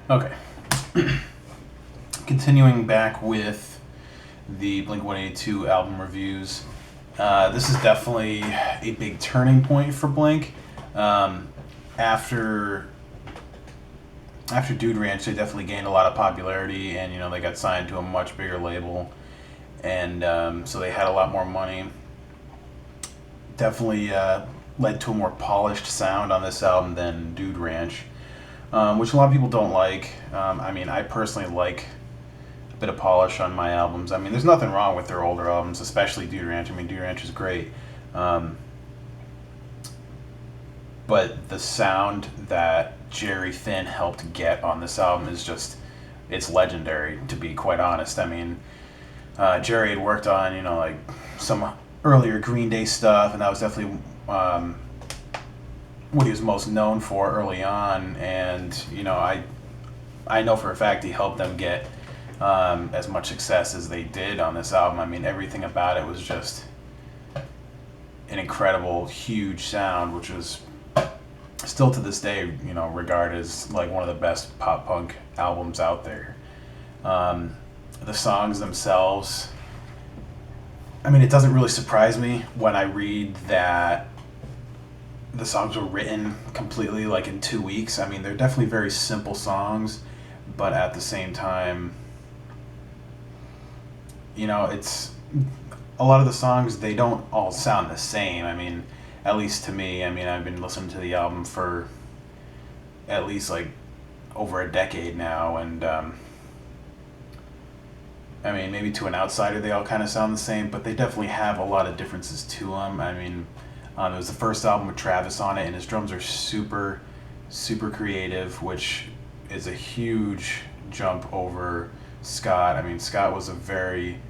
Okay. Continuing back with the Blink-182 album reviews, this is definitely a big turning point for Blink. After Dude Ranch, they definitely gained a lot of popularity, and they got signed to a much bigger label, and so they had a lot more money. Definitely led to a more polished sound on this album than Dude Ranch, which a lot of people don't like. I personally like a bit of polish on my albums. There's nothing wrong with their older albums, especially Dude Ranch. Dude Ranch is great. But the sound that Jerry Finn helped get on this album is it's legendary, to be quite honest. Jerry had worked on, like some earlier Green Day stuff, and that was definitely what he was most known for early on. And, I know for a fact he helped them get as much success as they did on this album. Everything about it was just an incredible, huge sound, which was still to this day, regarded as like one of the best pop punk albums out there. The songs themselves, it doesn't really surprise me when I read that the songs were written completely like in 2 weeks. They're definitely very simple songs, but at the same time, it's a lot of the songs, they don't all sound the same. At least to me. I've been listening to the album for at least like over a decade now, and maybe to an outsider they all kind of sound the same, but they definitely have a lot of differences to them. It was the first album with Travis on it, and his drums are super, super creative, which is a huge jump over Scott. Scott was a very,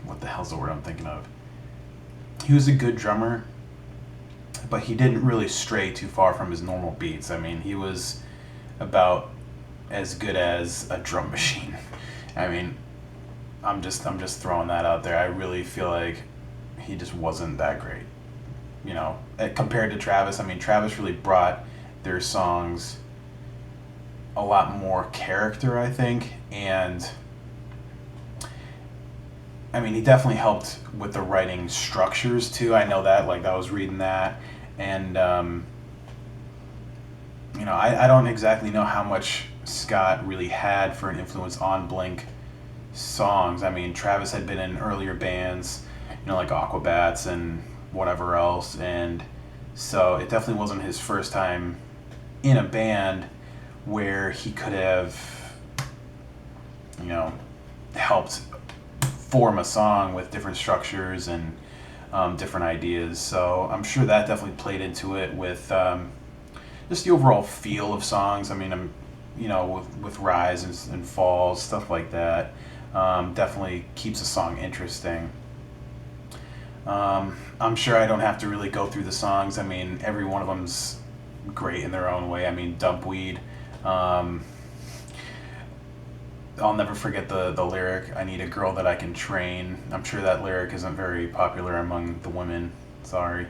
what the hell's the word I'm thinking of? He was a good drummer, but he didn't really stray too far from his normal beats. He was about as good as a drum machine. I'm just throwing that out there. I really feel like he just wasn't that great. Compared to Travis, Travis really brought their songs a lot more character, I think, and he definitely helped with the writing structures too. I know that, I was reading that, and I don't exactly know how much Scott really had for an influence on Blink songs. Travis had been in earlier bands, like Aquabats and whatever else, and so it definitely wasn't his first time in a band where he could have, helped form a song with different structures and different ideas. So I'm sure that definitely played into it with just the overall feel of songs. With Rise and Falls, stuff like that, definitely keeps a song interesting. I'm sure I don't have to really go through the songs. Every one of them's great in their own way. Dumpweed. I'll never forget the lyric, "I need a girl that I can train." I'm sure that lyric isn't very popular among the women. Sorry.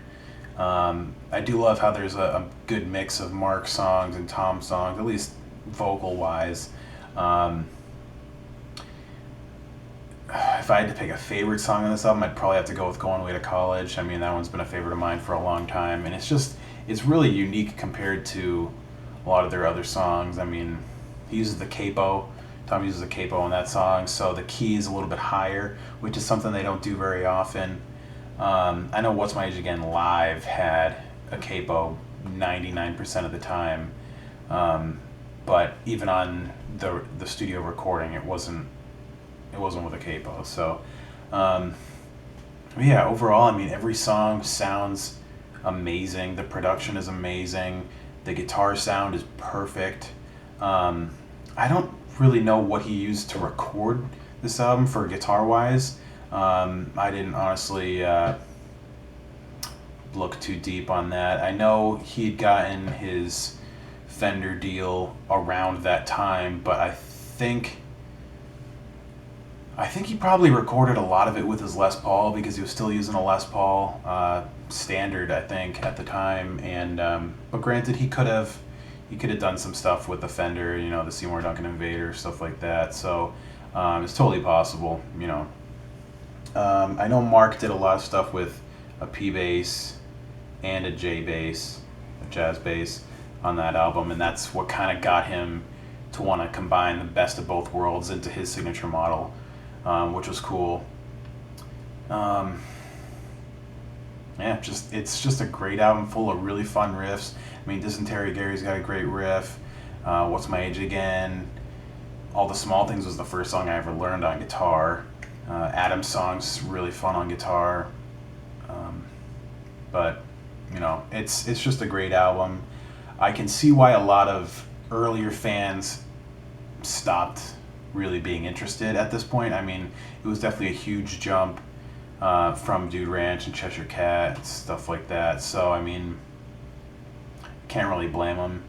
I do love how there's a good mix of Mark's songs and Tom's songs, at least vocal-wise. If I had to pick a favorite song on this album, I'd probably have to go with "Going Away to College." That one's been a favorite of mine for a long time, and it's really unique compared to a lot of their other songs. He uses the capo. Tom uses a capo on that song, so the key is a little bit higher, which is something they don't do very often. I know What's My Age Again live had a capo 99% of the time, but even on the studio recording, it wasn't with a capo. So, yeah, overall, every song sounds amazing. The production is amazing. The guitar sound is perfect. I don't really know what he used to record this album for guitar-wise. I didn't honestly look too deep on that. I know he'd gotten his Fender deal around that time, but I think he probably recorded a lot of it with his Les Paul, because he was still using a Les Paul standard, I think, at the time. And but granted, he could have done some stuff with the Fender, you know, the Seymour Duncan Invader, stuff like that. So it's totally possible, you know. I know Mark did a lot of stuff with a P bass and a J bass, a jazz bass, on that album, and that's what kind of got him to want to combine the best of both worlds into his signature model, which was cool. Yeah, it's just a great album full of really fun riffs. I mean, Dysentery Gary's got a great riff. What's My Age Again? All the Small Things was the first song I ever learned on guitar. Adam's song's really fun on guitar. But you know, it's just a great album. I can see why a lot of earlier fans stopped really being interested at this point. I mean, it was definitely a huge jump from Dude Ranch and Cheshire Cat, stuff like that. So, I mean, can't really blame them.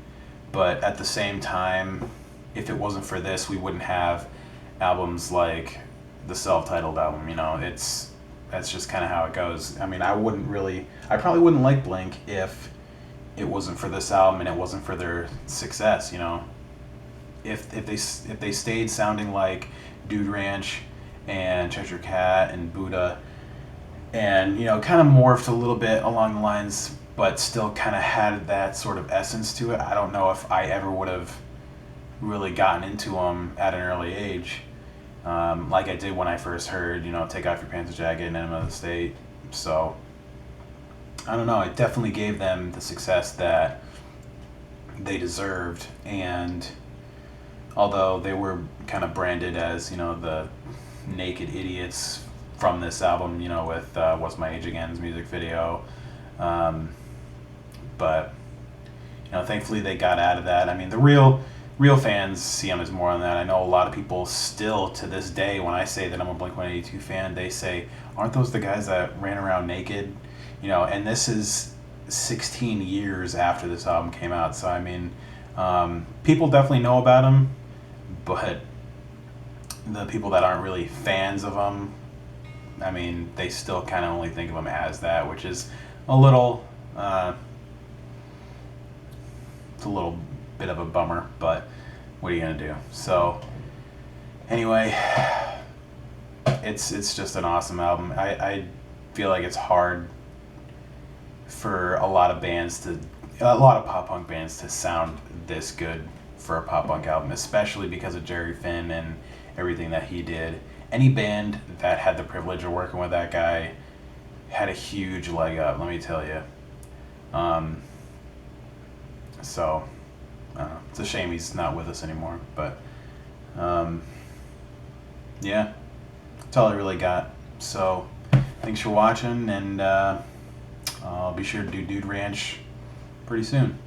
But at the same time, if it wasn't for this, we wouldn't have albums like the self-titled album, you know. That's just kind of how it goes. I mean, I probably wouldn't like Blink if it wasn't for this album and it wasn't for their success, you know. If they stayed sounding like Dude Ranch and Cheshire Cat and Buddha, and you know, kind of morphed a little bit along the lines, but still kind of had that sort of essence to it, I don't know if I ever would have really gotten into them at an early age, like I did when I first heard, you know, Take Off Your Pants and Jacket and Enema of the State. So I don't know, it definitely gave them the success that they deserved. And although they were kind of branded as, you know, the naked idiots from this album, you know, with What's My Age Again's music video, but you know, thankfully they got out of that. I mean, the real fans see them as more on that. I know a lot of people still to this day, when I say that I'm a blink-182 fan, they say, aren't those the guys that ran around naked? You know, and this is 16 years after this album came out. So, I mean, people definitely know about them, but the people that aren't really fans of them, I mean, they still kind of only think of them as that, which is a little, it's a little bit of a bummer, but what are you going to do? So, anyway, it's just an awesome album. I feel like it's hard for a lot of pop punk bands to sound this good for a pop punk album, especially because of Jerry Finn and everything that he did. Any band that had the privilege of working with that guy had a huge leg up, let me tell you. So it's a shame he's not with us anymore, but yeah, that's all I really got. So thanks for watching, and I'll be sure to do Dude Ranch pretty soon.